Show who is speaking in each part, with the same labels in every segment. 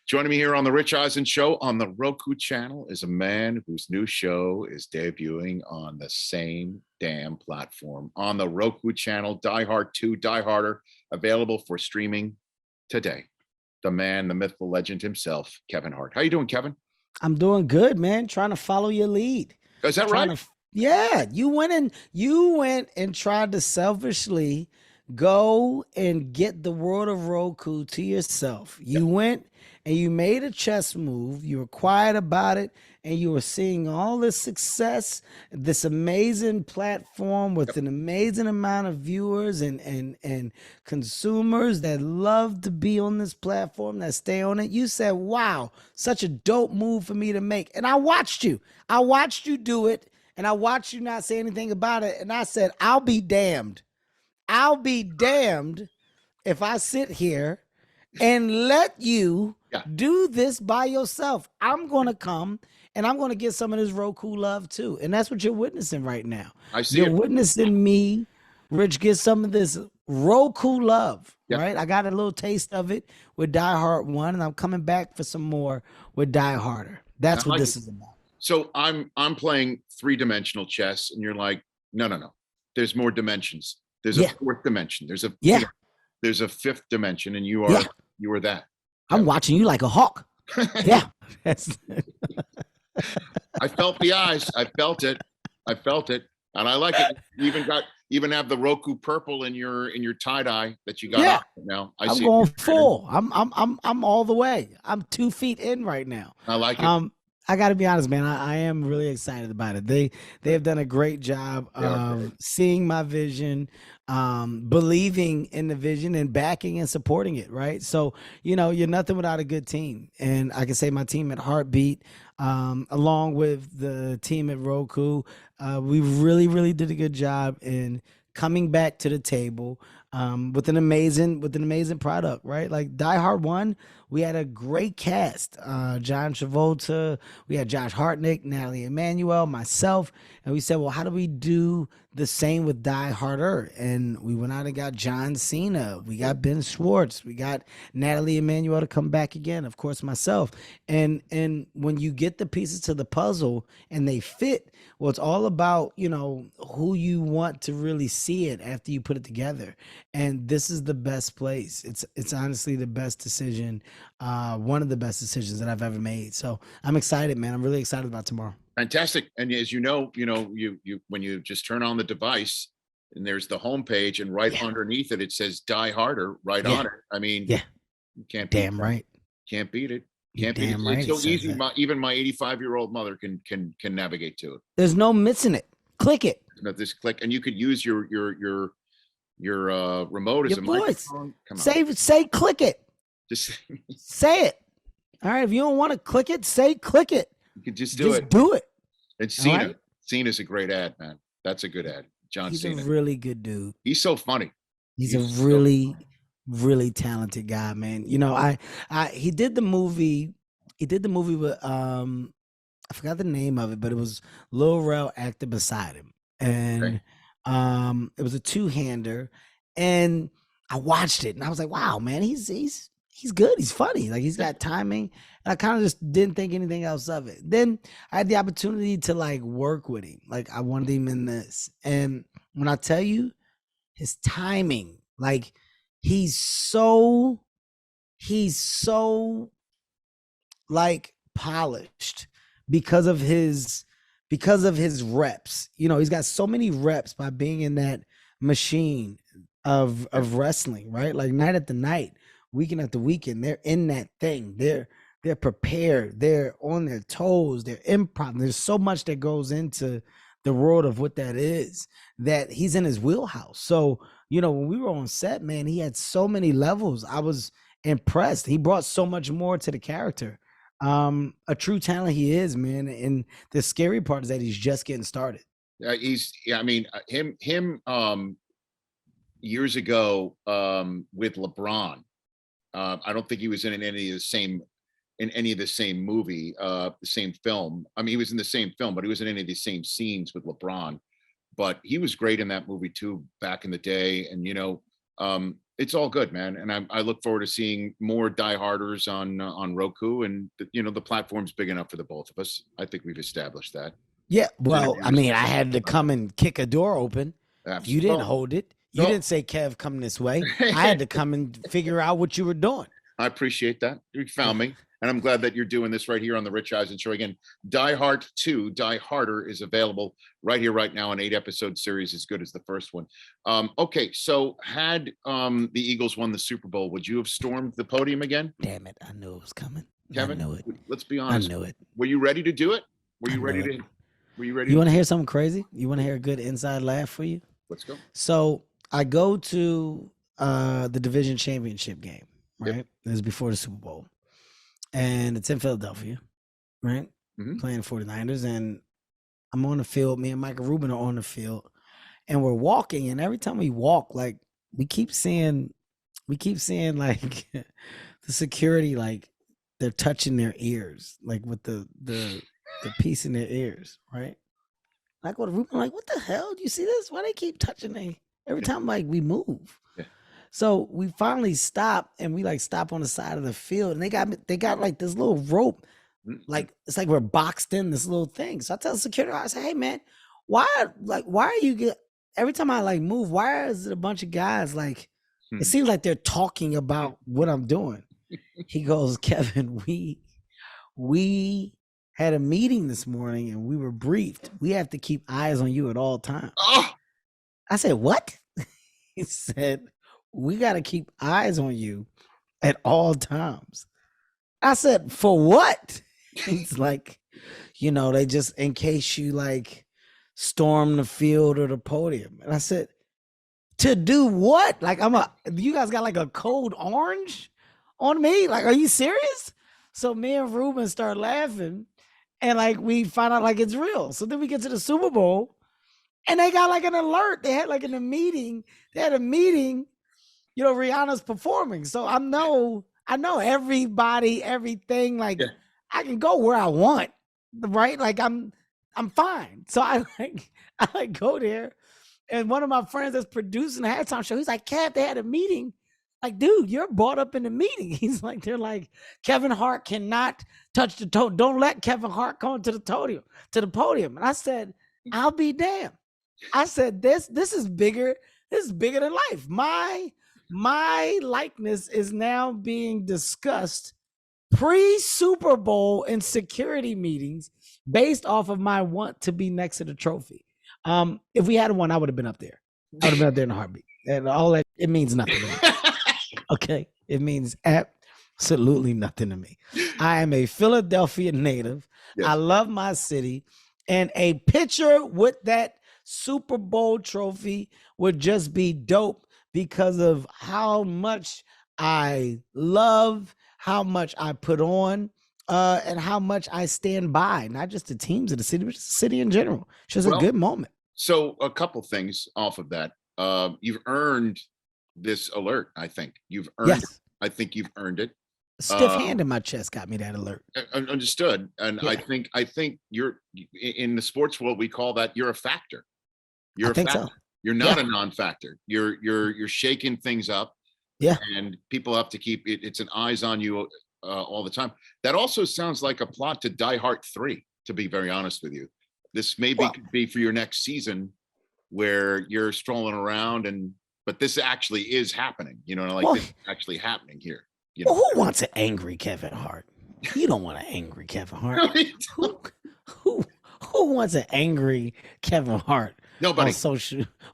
Speaker 1: Joining me here on the Rich Eisen Show on the Roku Channel is a man whose new show is debuting on the same damn platform on the Roku Channel. Die Hart 2, Die Harter, available for streaming today. The man, the myth, the legend himself, Kevin Hart. How you doing, Kevin?
Speaker 2: I'm doing good, man. Trying to follow your lead.
Speaker 1: Is that right?
Speaker 2: Yeah, you went and tried to selfishly go and get the world of Roku to yourself. You went and you made a chess move. You were quiet about it, and you were seeing all this success, this amazing platform with an amazing amount of viewers and consumers that love to be on this platform, that stay on it. You said, wow, such a dope move for me to make. And I watched you. I watched you do it, and I watched you not say anything about it. And I said, I'll be damned. I'll be damned if I sit here and let you do this by yourself. I'm going to come and I'm going to get some of this Roku love too. And that's what you're witnessing right now.
Speaker 1: I see
Speaker 2: You're
Speaker 1: it.
Speaker 2: witnessing me, Rich, get some of this Roku love, right? I got a little taste of it with Die Hart 1, and I'm coming back for some more with Die Harter. That's what this is about.
Speaker 1: So I'm playing three-dimensional chess, and you're like, no. There's more dimensions. There's a fourth dimension. There's a fifth dimension, and you are that.
Speaker 2: I'm watching you like a hawk. Yeah.
Speaker 1: I felt the eyes. I felt it. And I like it. You even have the Roku purple in your tie-dye that you got now.
Speaker 2: I'm going full. I'm all the way. I'm 2 feet in right now.
Speaker 1: I like it.
Speaker 2: I got to be honest, man. I am really excited about it. They have done a great job of seeing my vision, believing in the vision, and backing and supporting it. Right. So, you're nothing without a good team. And I can say my team at Heartbeat, along with the team at Roku, we really did a good job in coming back to the table with an amazing product, right? Like Die Hard 1, we had a great cast. John Travolta, we had Josh Hartnett, Natalie Emmanuel, myself, and we said, well, how do we do the same with Die Harter? And we went out and got John Cena, we got Ben Schwartz, we got Natalie Emmanuel to come back again, of course, myself. And when you get the pieces to the puzzle and they fit, well, it's all about, who you want to really see it after you put it together. And this is the best place. It's honestly the best decision, one of the best decisions that I've ever made. So I'm excited, man. I'm really excited about tomorrow.
Speaker 1: Fantastic. And as you know, you when you just turn on the device and there's the homepage, and right underneath it says Die Harder right on it. I mean, you can't beat
Speaker 2: right.
Speaker 1: Can't beat it. Can't beat it.
Speaker 2: Right.
Speaker 1: It's so easy. Even my 85-year-old mother can navigate to it.
Speaker 2: There's no missing it. Click it.
Speaker 1: Just click, and you could use your remote as a microphone. Come on.
Speaker 2: Say click it.
Speaker 1: Just
Speaker 2: say it. All right. If you don't want to click it, say click it.
Speaker 1: You could just do it.
Speaker 2: Do it.
Speaker 1: And Cena. Right? Cena's a great ad, man. That's a good ad. John Cena.
Speaker 2: He's a really good dude.
Speaker 1: He's so funny.
Speaker 2: He's a really talented guy, man. He did the movie. He did the movie with I forgot the name of it, but it was Lil Rel acted beside him, and it was a two-hander. And I watched it, and I was like, wow, man, he's good. He's funny. Like, he's got timing. And I kind of just didn't think anything else of it. Then I had the opportunity to work with him. Like, I wanted him in this. And when I tell you his timing, he's so polished because of his reps. He's got so many reps by being in that machine of wrestling, right? Like, night after night, weekend after weekend, they're in that thing. They're prepared. They're on their toes. They're improv. There's so much that goes into the world of what that is, that he's in his wheelhouse. So, when we were on set, man, he had so many levels. I was impressed. He brought so much more to the character. A true talent he is, man. And the scary part is that he's just getting started.
Speaker 1: Him years ago with LeBron. I don't think he was in any of the same movie, the same film. I mean, he was in the same film, but he wasn't in any of the same scenes with LeBron. But he was great in that movie too back in the day. And It's all good, man. And I look forward to seeing more Die Harders on Roku. And the platform's big enough for the both of us. I think we've established that.
Speaker 2: Yeah, well, I mean, I had to come and kick a door open.
Speaker 1: Absolutely.
Speaker 2: You didn't hold it. You didn't say, Kev, come this way. I had to come and figure out what you were doing.
Speaker 1: I appreciate that. You found me. And I'm glad that you're doing this right here on the Rich Eisen Show. Again, Die Hart 2, Die Harder is available right here, right now, an 8-episode series as good as the first one. Okay, so had the Eagles won the Super Bowl, would you have stormed the podium again?
Speaker 2: Damn it, I knew it was coming.
Speaker 1: Kevin,
Speaker 2: I knew it.
Speaker 1: Let's be honest.
Speaker 2: I knew it.
Speaker 1: Were you ready to do it? Were you ready to? Were you ready?
Speaker 2: You want to hear something crazy? You want to hear a good inside laugh for you?
Speaker 1: Let's go.
Speaker 2: So I go to the division championship game, right? Yep. It was before the Super Bowl. And it's in Philadelphia, right? Mm-hmm. Playing 49ers. And I'm on the field. Me and Michael Rubin are on the field. And we're walking. And every time we walk, like, we keep seeing like the security, like they're touching their ears, like with the piece in their ears, right? I go to Rubin, like, what the hell? Do you see this? Why they keep touching me every time, like, we move? Yeah. So we finally stop, and we like stop on the side of the field, and they got like this little rope, like it's like we're boxed in this little thing. So I tell the security, I say, hey man, why are you every time I like move, why is it a bunch of guys like it seems like they're talking about what I'm doing? He goes, Kevin, we had a meeting this morning and we were briefed. We have to keep eyes on you at all times. Oh. I said, what? He said, we got to keep eyes on you at all times. I said, for what? He's like, they just, in case you like storm the field or the podium. And I said, to do what? Like, you guys got like a code orange on me? Like, are you serious? So me and Ruben start laughing and like, we find out like it's real. So then we get to the Super Bowl and they got like an alert. They had like in a meeting, Rihanna's performing. So I know everybody, everything, like I can go where I want, right? Like I'm fine. So I go there, and one of my friends that's producing the halftime show, he's like, Kev, they had a meeting. Like, dude, you're brought up in the meeting. He's like, they're like, Kevin Hart cannot touch the toe. Don't let Kevin Hart come to the podium. And I said, I'll be damned. I said, this is bigger. This is bigger than life. My likeness is now being discussed pre-Super Bowl in security meetings based off of my want to be next to the trophy. If we had one, I would have been up there. I would have been up there in a heartbeat. And all that, it means nothing to me. Okay? It means absolutely nothing to me. I am a Philadelphia native. Yes. I love my city. And a picture with that Super Bowl trophy would just be dope because of how much I love, how much I put on, and how much I stand by, not just the teams of the city, but just the city in general. It's just a good moment.
Speaker 1: So a couple things off of that. You've earned this alert, I think. You've earned it. I think you've earned it.
Speaker 2: Stiff hand in my chest got me that alert.
Speaker 1: Understood. And I think you're in the sports world, we call that you're a factor. You're a factor. So. You're not a non-factor. You're shaking things up. Yeah. And people have to keep it. It's an eyes on you all the time. That also sounds like a plot to Die Hart 3, to be very honest with you. This maybe could be for your next season where you're strolling around but this actually is happening, this is actually happening here.
Speaker 2: Well, who wants an angry Kevin Hart? You don't want an angry Kevin Hart. Who wants an angry Kevin Hart?
Speaker 1: Nobody.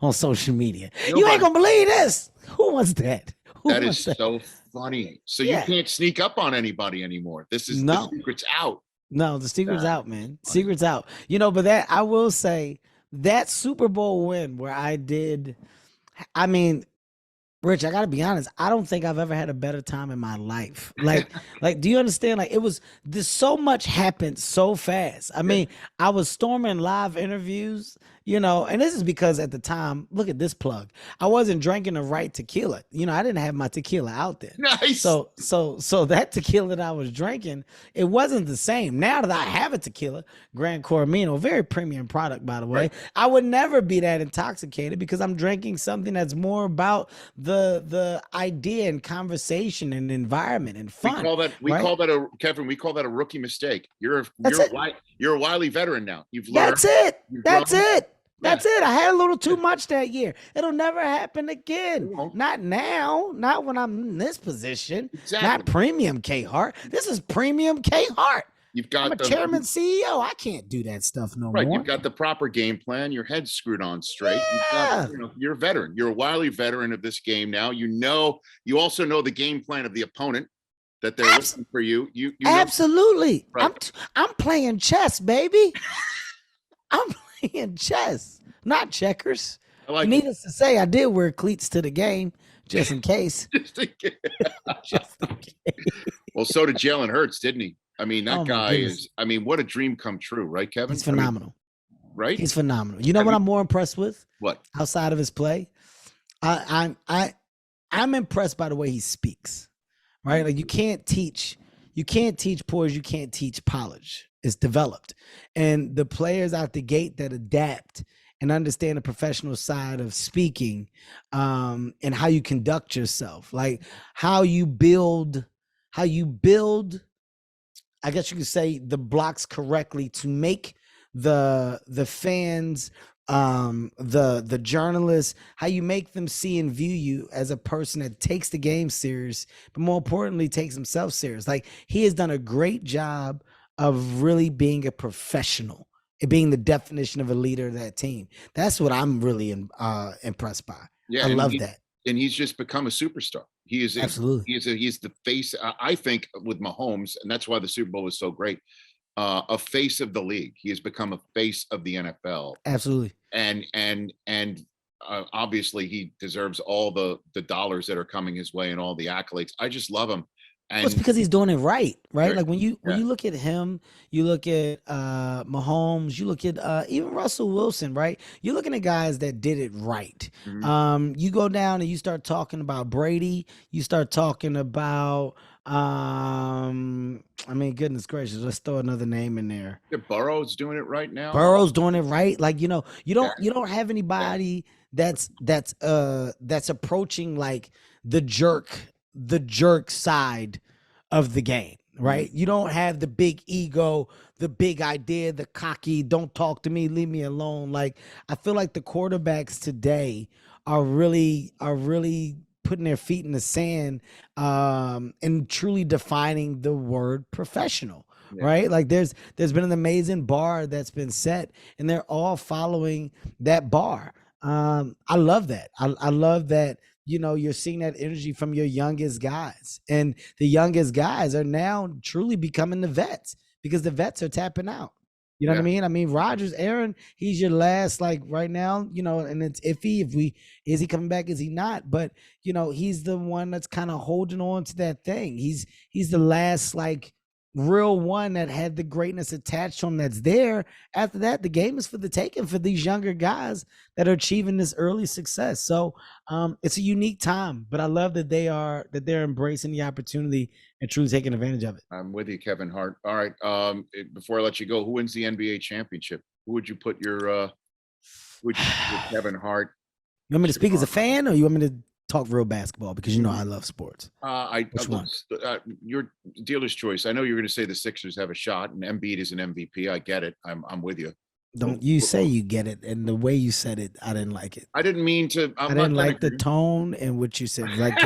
Speaker 2: On social media. Nobody. You ain't gonna believe this. Who wants that?
Speaker 1: That is so funny. So you can't sneak up on anybody anymore. The secret's out.
Speaker 2: No, the secret's out, man. Secret's out. But that I will say that Super Bowl win where Rich, I gotta be honest. I don't think I've ever had a better time in my life. Like, do you understand? Like, so much happened so fast. I mean, I was storming live interviews. And this is because at the time, look at this plug. I wasn't drinking the right tequila. I didn't have my tequila out then.
Speaker 1: Nice.
Speaker 2: So that tequila that I was drinking, it wasn't the same. Now that I have a tequila, Gran Coromino, very premium product, by the way,
Speaker 1: Right.
Speaker 2: I would never be that intoxicated because I'm drinking something that's more about the idea and conversation and environment and fun.
Speaker 1: We call that a rookie mistake. You're a wily veteran now. You've learned.
Speaker 2: That's it. That's
Speaker 1: grown.
Speaker 2: it. That's it. I had a little too much that year. It'll never happen again. Not now. Not when I'm in this position.
Speaker 1: Exactly.
Speaker 2: Not premium K Hart. This is premium K Hart. I'm a chairman CEO. I can't do that stuff no more.
Speaker 1: You've got the proper game plan. Your head's screwed on straight.
Speaker 2: Yeah.
Speaker 1: You're a veteran. You're a wily veteran of this game now. You also know the game plan of the opponent that they're looking for you. You
Speaker 2: absolutely.
Speaker 1: Right.
Speaker 2: I'm playing chess, baby. I'm playing chess, not checkers. Needless to say, I did wear cleats to the game just in case.
Speaker 1: Just in case. Well, so did Jalen Hurts, didn't he? I mean, that guy is. I mean, what a dream come true, right, Kevin?
Speaker 2: He's phenomenal.
Speaker 1: Right?
Speaker 2: He's phenomenal. You know what I'm more impressed with?
Speaker 1: What?
Speaker 2: Outside of his play, I'm impressed by the way he speaks. Right? Like you can't teach poise, you can't teach polish. It's developed. And the players out the gate that adapt and understand the professional side of speaking, and how you conduct yourself, like how you build, I guess you could say, the blocks correctly to make the fans, the journalists, how you make them see and view you as a person that takes the game serious, but more importantly, takes himself serious. Like he has done a great job of really being a professional and being the definition of a leader of that team. That's what I'm really impressed by. Yeah, I love that.
Speaker 1: And he's just become a superstar. He is
Speaker 2: absolutely.
Speaker 1: He's the face. I think with Mahomes, and that's why the Super Bowl was so great. A face of the league. He has become a face of the NFL.
Speaker 2: Absolutely.
Speaker 1: And obviously he deserves all the dollars that are coming his way and all the accolades. I just love him. And
Speaker 2: it's because he's doing it right? Like when you look at him, you look at Mahomes, you look at even Russell Wilson, right? You're looking at guys that did it right. Mm-hmm. You go down and you start talking about Brady, you start talking about I mean, goodness gracious, let's throw another name in there.
Speaker 1: Burrow's doing it right now.
Speaker 2: Burrow's doing it right. Like, you don't have anybody that's approaching like the jerk side of the game, right? You don't have the big ego, the big idea, the cocky, don't talk to me, leave me alone. Like, I feel like the quarterbacks today are really putting their feet in the sand, and truly defining the word professional. Yeah. Right? Like there's been an amazing bar that's been set, and they're all following that bar. I love that. I love that, you're seeing that energy from your youngest guys, and the youngest guys are now truly becoming the vets because the vets are tapping out. You know what I mean? I mean, Rodgers, Aaron, he's your last, like right now, and it's iffy is he coming back? Is he not? But, he's the one that's kind of holding on to that thing. He's the last, like, real one that had the greatness attached to him that's there. After that, the game is for the taking for these younger guys that are achieving this early success. So it's a unique time, but I love that they're embracing the opportunity and truly taking advantage of it.
Speaker 1: I'm with you, Kevin Hart. All right. Before I let you go, who wins the NBA championship? Who would you put your Kevin Hart?
Speaker 2: You want me to speak as a fan, or you want me to talk real basketball, because I love sports?
Speaker 1: Which one? Your dealer's choice. I know you're going to say the Sixers have a shot, and Embiid is an MVP. I get it. I'm with you.
Speaker 2: Don't you say you get it, and the way you said it, I didn't like it.
Speaker 1: I didn't mean to.
Speaker 2: I didn't like the tone and what you said. Like,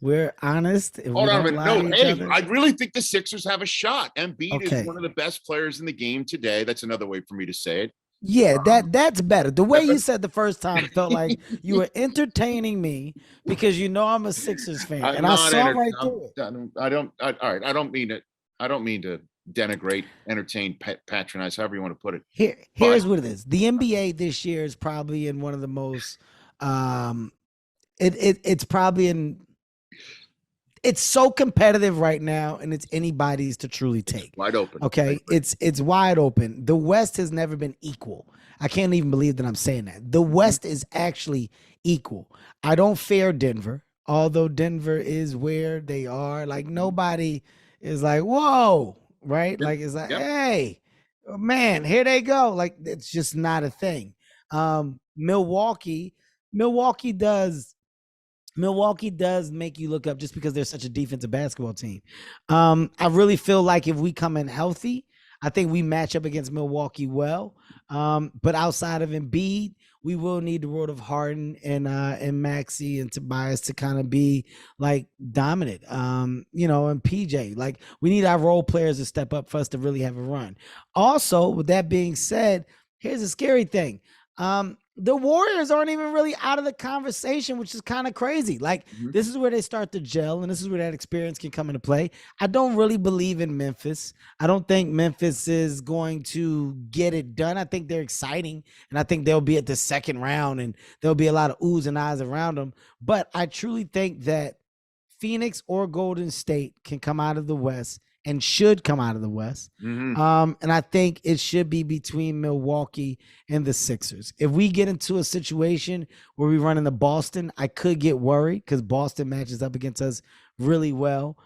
Speaker 2: we're honest.
Speaker 1: Hold on, I really think the Sixers have a shot. Embiid is one of the best players in the game today. That's another way for me to say it.
Speaker 2: Yeah, that's better. The way you said the first time felt like you were entertaining me because I'm a Sixers fan, and I saw right through it.
Speaker 1: All right. I don't mean to denigrate, entertain, patronize, however you want to put it.
Speaker 2: Here's what it is. The NBA this year is probably in one of the most. It's probably in. it's so competitive right now, and it's anybody's to truly take.
Speaker 1: Wide open.
Speaker 2: Okay, it's wide open. The West has never been equal. I can't even believe that I'm saying that. The West is actually equal. I don't fear Denver, although Denver is where they are. Like nobody is like, whoa, right?
Speaker 1: Yep.
Speaker 2: Like it's like,
Speaker 1: Yep.
Speaker 2: hey, man, here they go. Like it's just not a thing. Milwaukee, Milwaukee does Milwaukee does make you look up just because they're such a defensive basketball team. I really feel like if we come in healthy, I think we match up against Milwaukee well. But outside of Embiid, we will need the world of Harden and Maxey and Tobias to kind of be like dominant. And PJ. Like we need our role players to step up for us to really have a run. Also, with that being said, here's a scary thing. The Warriors aren't even really out of the conversation, which is kind of crazy. Like this is where they start to gel, and this is where that experience can come into play. I don't really believe in Memphis. I don't think Memphis is going to get it done. I think they're exciting, and I think they'll be at the second round, and there'll be a lot of oohs and ahs around them. But I truly think that Phoenix or Golden State can come out of the West and should come out of the West. And I think it should be between Milwaukee and the Sixers. If we get into a situation where we run into Boston, I could get worried because Boston matches up against us really well.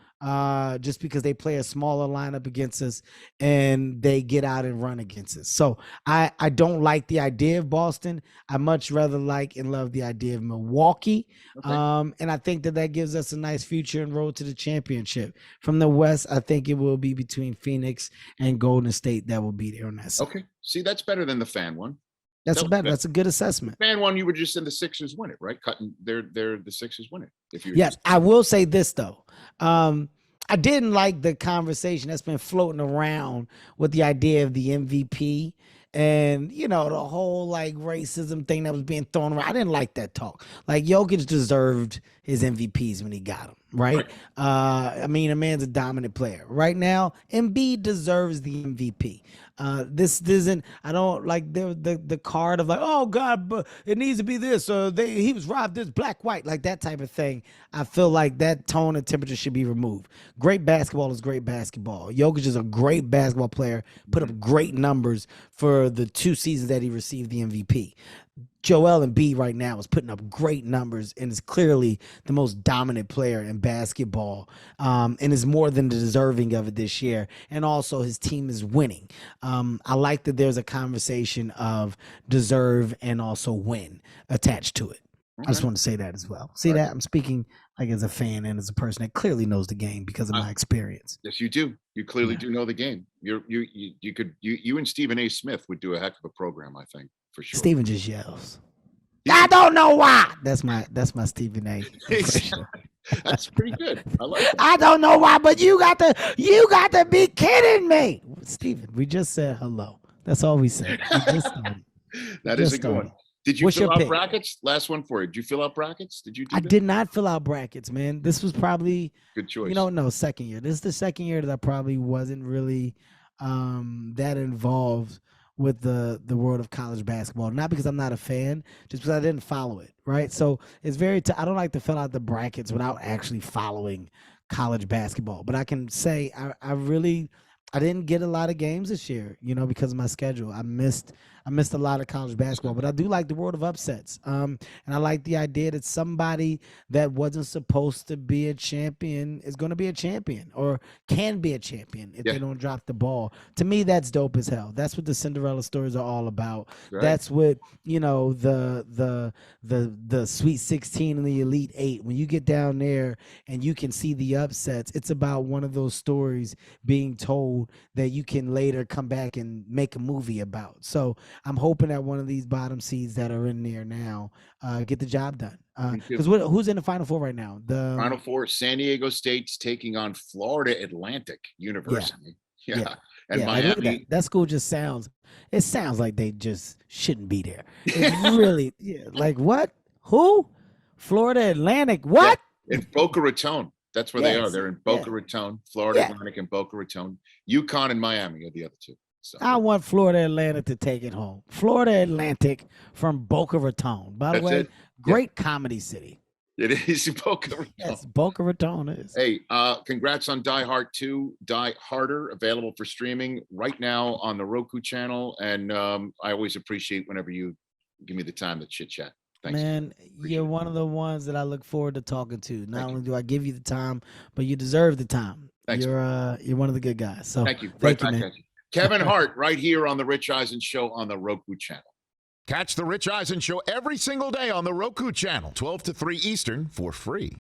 Speaker 2: Just because they play a smaller lineup against us and they get out and run against us. So I don't like the idea of Boston. I much rather like and love the idea of Milwaukee. Okay. And I think that gives us a nice future and road to the championship. From the West, I think it will be between Phoenix and Golden State that will be there on that side.
Speaker 1: Okay. See, that's better than the fan one.
Speaker 2: That's a good assessment.
Speaker 1: The fan one, you were just in the Sixers win it, right? They're the Sixers win it.
Speaker 2: Yes, I will say this though. I didn't like the conversation that's been floating around with the idea of the MVP and, the whole like racism thing that was being thrown around. I didn't like that talk. Like Jokic deserved his MVPs when he got them, right? A man's a dominant player. Right now, Embiid deserves the MVP. This isn't, I don't like the card of like, oh God, but it needs to be this, or he was robbed this black, white, like that type of thing. I feel like that tone and temperature should be removed. Great basketball is great basketball. Jokic is a great basketball player, put up great numbers for the 2 seasons that he received the MVP. Joel Embiid right now is putting up great numbers and is clearly the most dominant player in basketball, and is more than deserving of it this year. And also his team is winning. I like that there's a conversation of deserve and also win attached to it. Okay. I just want to say that as well. See that? I'm speaking like as a fan and as a person that clearly knows the game because of my experience.
Speaker 1: Yes, you do. You clearly do know the game. You and Stephen A. Smith would do a heck of a program, I think. For sure.
Speaker 2: Stephen just yells. I don't know why. That's my Stephen A.
Speaker 1: That's pretty good. I like that.
Speaker 2: I don't know why, but you got to be kidding me. Stephen, we just said hello. That's all we said.
Speaker 1: That is a good one. Did you fill out brackets? Last one for you. Did you fill out brackets? Did you do that?
Speaker 2: I did not fill out brackets, man. This was probably
Speaker 1: good choice.
Speaker 2: No, second year. This is the second year that I probably wasn't really that involved with the world of college basketball. Not because I'm not a fan, just because I didn't follow it, right? So it's I don't like to fill out the brackets without actually following college basketball. But I can say I didn't get a lot of games this year, because of my schedule. I missed a lot of college basketball, but I do like the world of upsets. And I like the idea that somebody that wasn't supposed to be a champion is going to be a champion or can be a champion if they don't drop the ball. To me, that's dope as hell. That's what the Cinderella stories are all about. Right. That's what, the Sweet 16 and the Elite 8, when you get down there and you can see the upsets, it's about one of those stories being told that you can later come back and make a movie about. So I'm hoping that one of these bottom seeds that are in there now get the job done. Because who's in the Final Four right now? The
Speaker 1: Final Four, San Diego State's taking on Florida Atlantic University. Yeah. And Miami.
Speaker 2: That school just sounds like they just shouldn't be there. It's really, like what? Who? Florida Atlantic. What?
Speaker 1: Yeah. In Boca Raton. That's where they are. They're in Boca Raton, Florida Atlantic and Boca Raton. UConn and Miami are the other two. So.
Speaker 2: I want Florida Atlantic to take it home. Florida Atlantic from Boca Raton. By the way, great comedy city.
Speaker 1: It is Boca Raton.
Speaker 2: Yes, Boca Raton is.
Speaker 1: Hey, congrats on Die Hart 2, Die Harder, available for streaming right now on the Roku channel. And I always appreciate whenever you give me the time to chit chat. Thanks.
Speaker 2: Man,
Speaker 1: Appreciate
Speaker 2: you're
Speaker 1: it.
Speaker 2: one of the ones that I look forward to talking to. Not
Speaker 1: Thank you.
Speaker 2: only do I give you the time, but you deserve the time.
Speaker 1: Thanks.
Speaker 2: You're one of the good guys. So
Speaker 1: Thank you. Right
Speaker 2: thank you,
Speaker 1: back
Speaker 2: man.
Speaker 1: at you. Kevin Hart, right here on the Rich Eisen Show on the Roku channel.
Speaker 3: Catch the Rich Eisen Show every single day on the Roku channel, 12 to 3 Eastern, for free.